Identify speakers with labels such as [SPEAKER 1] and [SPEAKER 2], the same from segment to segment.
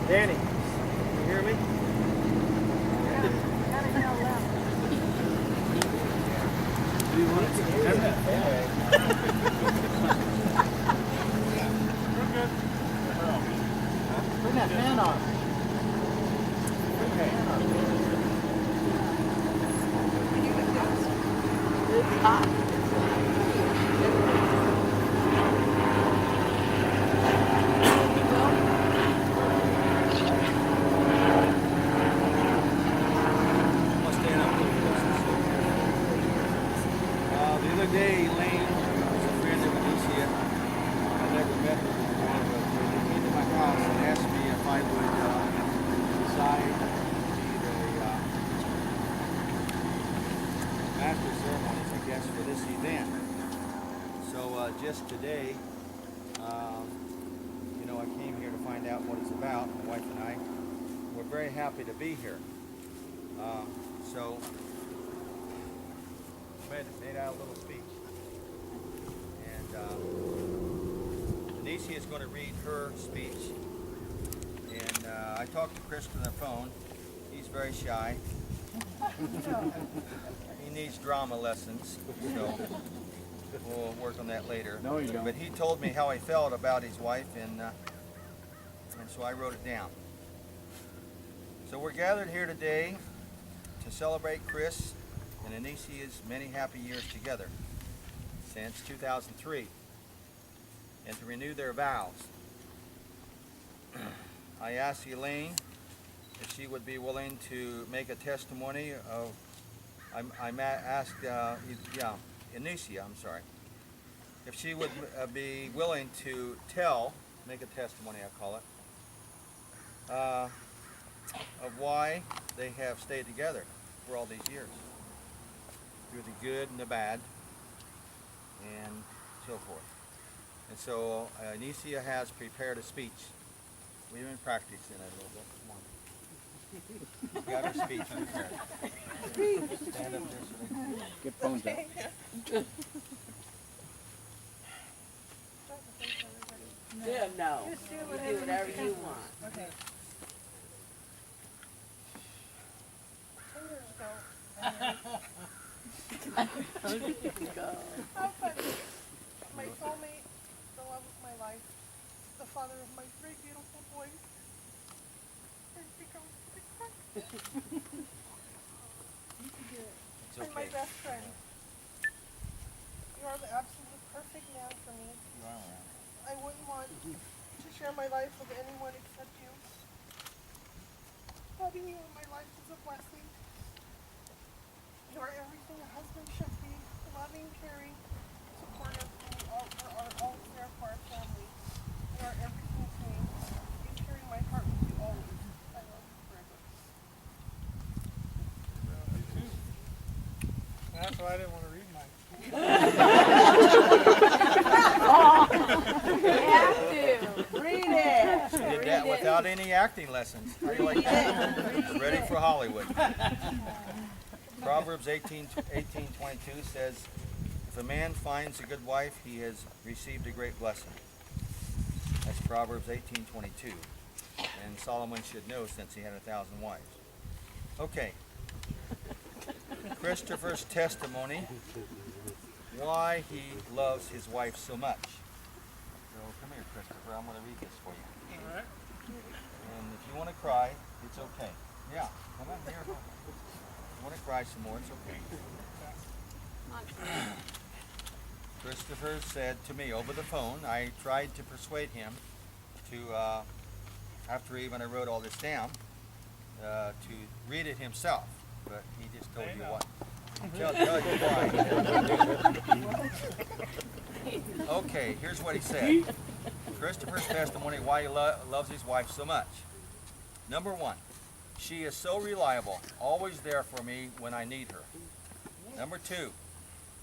[SPEAKER 1] Danny, you hear me? Do you want to turn that fan? We're good. Turn that fan on. Okay.
[SPEAKER 2] It's hot.
[SPEAKER 1] The other day, Elaine was a friend of Alicia. I never met her before, but they came to my house and asked me if I would decide to be the master ceremonies, I guess, for this event. So just today, I came here to find out what it's about. My wife and I, we're very happy to be here. So made out a little speech, and Anicia is going to read her speech. And I talked to Chris on the phone. He's very shy. He needs drama lessons, so we'll work on that later.
[SPEAKER 3] No, you don't.
[SPEAKER 1] But he told me how he felt about his wife, and so I wrote it down. So we're gathered here today to celebrate Chris and Anicia's many happy years together since 2003, and to renew their vows. I asked Elaine if she would be willing to make a testimony of, asked Anicia, if she would be willing to make a testimony, I call it, of why they have stayed together for all these years, through the good and the bad, and so forth. And so Anicia has prepared a speech. We've been practicing it a little bit. Come on. She's got her speech prepared. Stand up there so they can
[SPEAKER 3] Get phones up.
[SPEAKER 2] Yeah, no. You do whatever you want.
[SPEAKER 4] Okay.
[SPEAKER 2] Go.
[SPEAKER 4] How funny. My soulmate, the love of my life, the father of my three beautiful boys.
[SPEAKER 1] It's
[SPEAKER 4] And my
[SPEAKER 1] okay.
[SPEAKER 4] best friend. You are the absolute perfect man for me. I wouldn't want to share my life with anyone except you. Having you in my life is a blessing. You are everything a husband should be. Loving, caring, supportive, and you are always there for our family. You are everything to me. You carry my heart with you always. I love you forever.
[SPEAKER 5] That's why I didn't want to read mine.
[SPEAKER 2] You have to. Read it.
[SPEAKER 1] She did that without any acting lessons. How do you like that? Ready for Hollywood. Proverbs 18:22 says, if a man finds a good wife, he has received a great blessing. That's Proverbs 18:22. And Solomon should know since he had 1,000 wives. Okay. Christopher's testimony, why he loves his wife so much. So come here, Christopher. I'm going to read this for you.
[SPEAKER 5] All right.
[SPEAKER 1] And if you want to cry, it's okay. Yeah, come on here. If you want to cry some more, it's okay. Christopher said to me over the phone, I tried to persuade him to, after even I wrote all this down, to read it himself, but he just told you what. Tell you why. Okay, here's what he said. Christopher's testimony, why he loves his wife so much. Number one, she is so reliable, always there for me when I need her. Number two,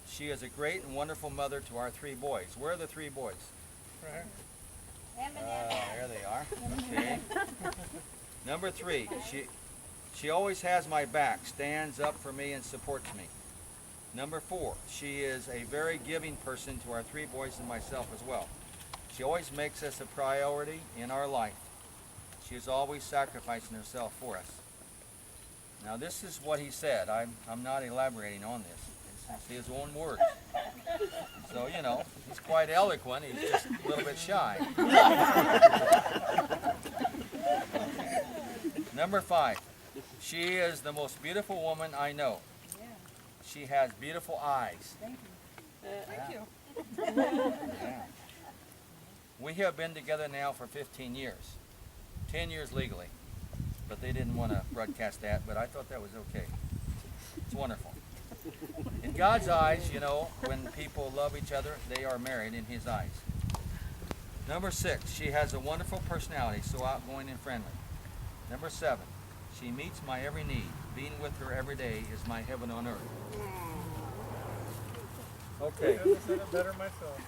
[SPEAKER 1] she is a great and wonderful mother to our three boys. Where are the three boys?
[SPEAKER 5] Right.
[SPEAKER 1] There they are. Okay. Number three, she always has my back, stands up for me and supports me. Number four, she is a very giving person to our three boys and myself as well. She always makes us a priority in our life. She is always sacrificing herself for us. Now this is what he said. I'm not elaborating on this. It's his own words. So, you know, he's quite eloquent. He's just a little bit shy. Number 5. She is the most beautiful woman I know. She has beautiful eyes.
[SPEAKER 4] Thank you.
[SPEAKER 1] Yeah. We have been together now for 15 years. 10 years legally. But they didn't want to broadcast that, but I thought that was okay. It's wonderful. In God's eyes, you know, when people love each other, they are married in his eyes. Number 6, she has a wonderful personality, so outgoing and friendly. Number 7, she meets my every need. Being with her every day is my heaven on earth. Okay.
[SPEAKER 5] Couldn't have said it better myself.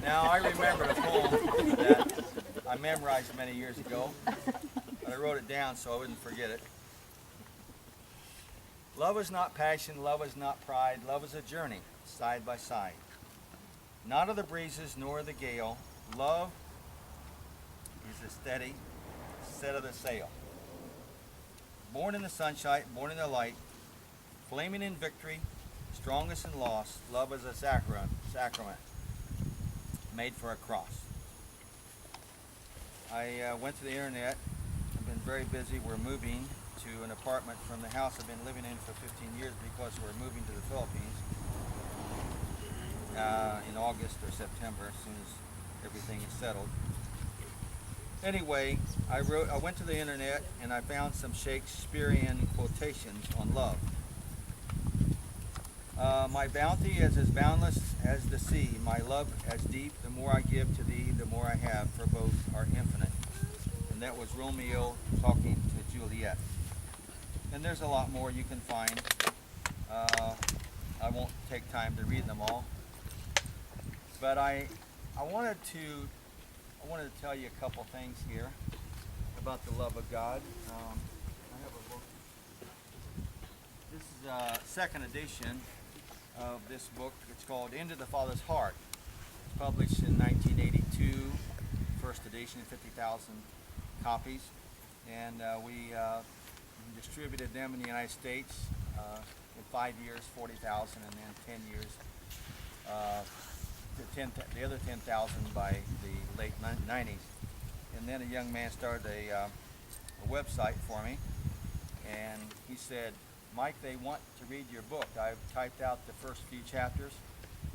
[SPEAKER 1] Now I remember a poem that I memorized many years ago, but I wrote it down so I wouldn't forget it. Love is not passion, love is not pride, love is a journey, side by side. Not of the breezes nor the gale, love is a steady set of the sail. Born in the sunshine, born in the light, flaming in victory, strongest in loss, love is a sacrament made for a cross. I went to the internet. I've been very busy. We're moving to an apartment from the house I've been living in for 15 years because we're moving to the Philippines in August or September, as soon as everything is settled. Anyway, I went to the internet and I found some Shakespearean quotations on love. My bounty is as boundless as the sea, my love as deep. The more I give to thee, the more I have, for both are infinite. And that was Romeo talking to Juliet. And there's a lot more you can find. I won't take time to read them all. But I wanted to tell you a couple things here about the love of God. I have a book. This is a second edition of this book. It's called Into the Father's Heart. It's published in 1982, first edition, 50,000 copies. And we distributed them in the United States in 5 years, 40,000, and then 10 years, the other 10,000 by the late 90s. And then a young man started a website for me, and he said, Mike, they want to read your book. I've typed out the first few chapters,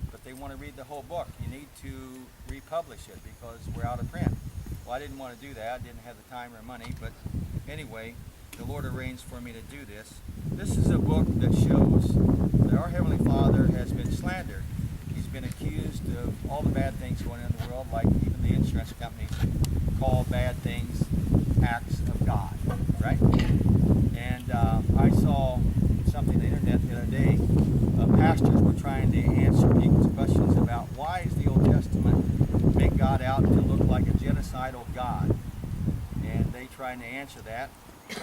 [SPEAKER 1] but they want to read the whole book. You need to republish it because we're out of print. Well, I didn't want to do that. I didn't have the time or money, but anyway, the Lord arranged for me to do this. This is a book that shows that our Heavenly Father has been slandered. He's been accused of all the bad things going on in the world, like even the insurance companies call bad things acts of God, right? And I saw something on the internet the other day. Pastors were trying to answer people's questions about why is the Old Testament make God out to look like a genocidal God? And they trying to answer that.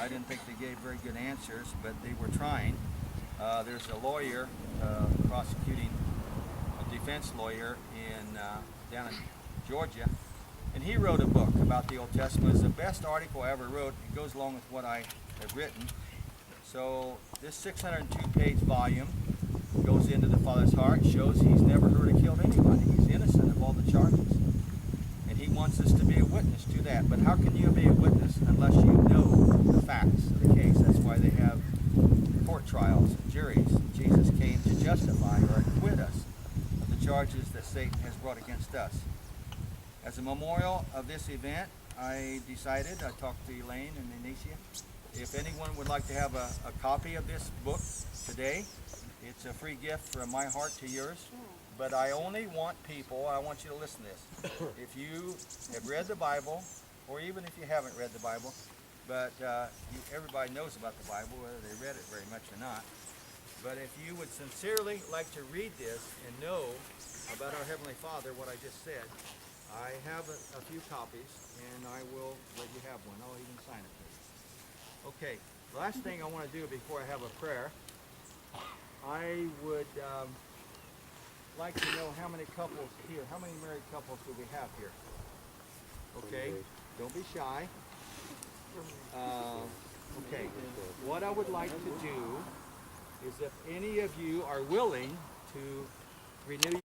[SPEAKER 1] I didn't think they gave very good answers, but they were trying. There's a lawyer prosecuting a defense lawyer down in Georgia, and he wrote a book about the Old Testament. It's the best article I ever wrote. It goes along with what I have written. So this 602-page volume goes into the Father's heart, shows he's never hurt or killed anybody. He's innocent of all the charges. And he wants us to be a witness to that. But how can you be a witness unless you know the facts of the case? That's why they have court trials and juries. Jesus came to justify or acquit us of the charges that Satan has brought against us. As a memorial of this event, I talked to Elaine and Anicia, if anyone would like to have a copy of this book today, it's a free gift from my heart to yours. But I only want people, I want you to listen to this. If you have read the Bible, or even if you haven't read the Bible, but everybody knows about the Bible, whether they read it very much or not. But if you would sincerely like to read this and know about our Heavenly Father, what I just said, I have a few copies, and I will let you have one. I'll even sign it for you. Okay, last thing I want to do before I have a prayer, I would like to know how many couples here, how many married couples do we have here? Okay, don't be shy. Okay, what I would like to do is if any of you are willing to renew